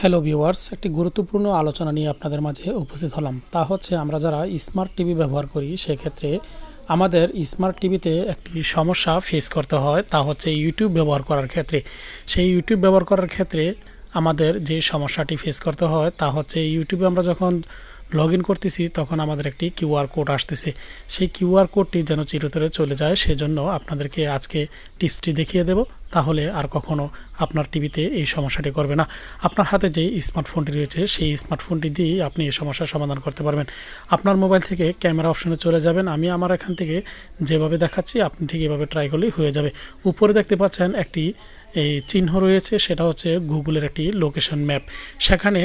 Hello viewers, একটি গুরুত্বপূর্ণ আলোচনা নিয়ে আপনাদের মাঝে উপস্থিত হলাম। তা হচ্ছে আমরা যারা স্মার্ট টিভি ব্যবহার করি সেক্ষেত্রে আমাদের স্মার্ট টিভিতে একটি সমস্যা ফেস করতে হয়, তা হচ্ছে ইউটিউব ব্যবহার করার ক্ষেত্রে। সেই ইউটিউব ব্যবহার করার ক্ষেত্রে আমাদের যে সমস্যাটি ফেস করতে হয় তা হচ্ছে ইউটিউবে আমরা যখন লগ ইন করতেছি তখন আমাদের একটি কিউআর কোড আসতেছে। সেই কিউআর কোডটি যেন চিরতরে চলে যায় সেজন্য আপনাদেরকে আজকে টিপসটি দেখিয়ে দেব, তাহলে আর কখনো আপনার টিভিতে এই সমস্যাটি করবে না। আপনার হাতে যে স্মার্টফোনটি রয়েছে সেই স্মার্টফোনটি দিয়েই আপনি এই সমস্যার সমাধান করতে পারবেন। আপনার মোবাইল থেকে ক্যামেরা অপশনে চলে যাবেন। আমি আমার এখান থেকে যেভাবে দেখাচ্ছি আপনি ঠিক এভাবে ট্রাই করলেই হয়ে যাবে। উপরে দেখতে পাচ্ছেন একটি এই চিহ্ন রয়েছে, সেটা হচ্ছে গুগলের একটি লোকেশন ম্যাপ। সেখানে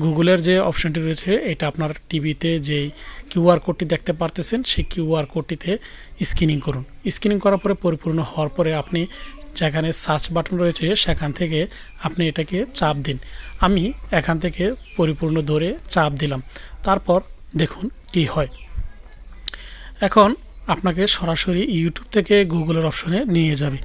গুগলের যে অপশনটি রয়েছে এটা আপনার টিভিতে যেই কিউআর কোডটি দেখতে পারতেছেন সেই কিউআর কোডটিতে স্ক্যানিং করুন। স্ক্যানিং করার পরে পরিপূর্ণ হওয়ার পরে আপনি যেখানে সার্চ বাটন রয়েছে সেখান থেকে আপনি এটাকে চাপ দিন। আমি এখান থেকে পরিপূর্ণ ধরে চাপ দিলাম, তারপর দেখুন কি হয়। এখন আপনাকে সরাসরি ইউটিউব থেকে গুগলের অপশনে নিয়ে যাবে।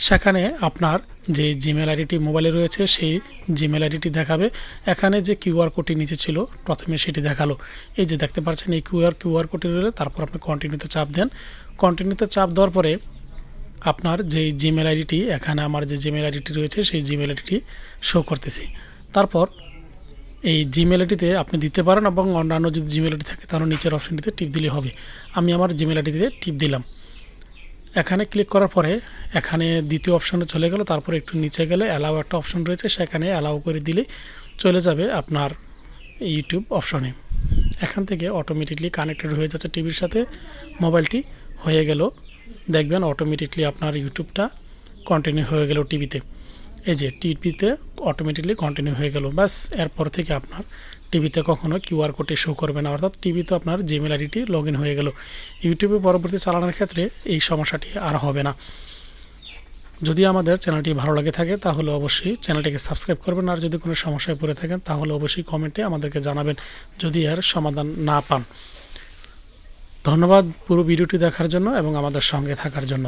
সেখানে আপনার যে জিমেল আইডিটি মোবাইলে রয়েছে সেই জিমেল আইডিটি দেখাবে। এখানে যে কিউআর কোডটি নিচে ছিল প্রথমে সেটি দেখালো। এই যে দেখতে পাচ্ছেন এই কিউআর কোডটি রয়েছে, তারপর আপনি কন্টিনিউতে চাপ দেন। কন্টিনিউতে চাপ দেওয়ার পরে আপনার যে জিমেল আইডিটি, এখানে আমার যে জিমেল আইডিটি রয়েছে সেই জিমেল আইডিটি শো করতেছি। তারপর এই জিমেল আইডিতে আপনি দিতে পারেন এবং অন্যান্য যদি জিমেল আইডি থাকে তাহলে নিচের অপশনটিতে টিপ দিলে হবে। আমি আমার জিমেল আইডিতে টিপ দিলাম। এখানে ক্লিক করার পরে এখানে দ্বিতীয় অপশনে চলে গেল। তারপরে একটু নিচে গেলে অ্যালাউ একটা অপশন রয়েছে, সেখানে অ্যালাউ করে দিলে চলে যাবে আপনার ইউটিউব অপশনে। এখান থেকে অটোমেটিকলি কানেক্টেড হয়ে যাচ্ছে টিভির সাথে, মোবাইলটি হয়ে গেল। দেখবেন অটোমেটিকলি আপনার ইউটিউবটা কন্টিনিউ হয়ে গেল টিভিতে। এই যে টিভিতে অটোমেটিকলি কন্টিনিউ হয়ে গেল। ব্যাস, এরপর থেকে আপনার টিভিতে কখনো কিউআর কোডটি শো করবে না, অর্থাৎ টিভিতে আপনার জিমেল আইডিটি লগ ইন হয়ে গেল। ইউটিউবে পরবর্তী চালানোর ক্ষেত্রে এই সমস্যাটি আর হবে না। যদি আমাদের চ্যানেলটি ভালো লাগে থাকে তাহলে অবশ্যই চ্যানেলটিকে সাবস্ক্রাইব করবেন, আর যদি কোনো সমস্যায় পড়ে থাকেন তাহলে অবশ্যই কমেন্টে আমাদেরকে জানাবেন যদি এর সমাধান না পান। ধন্যবাদ পুরো ভিডিওটি দেখার জন্য এবং আমাদের সঙ্গে থাকার জন্য।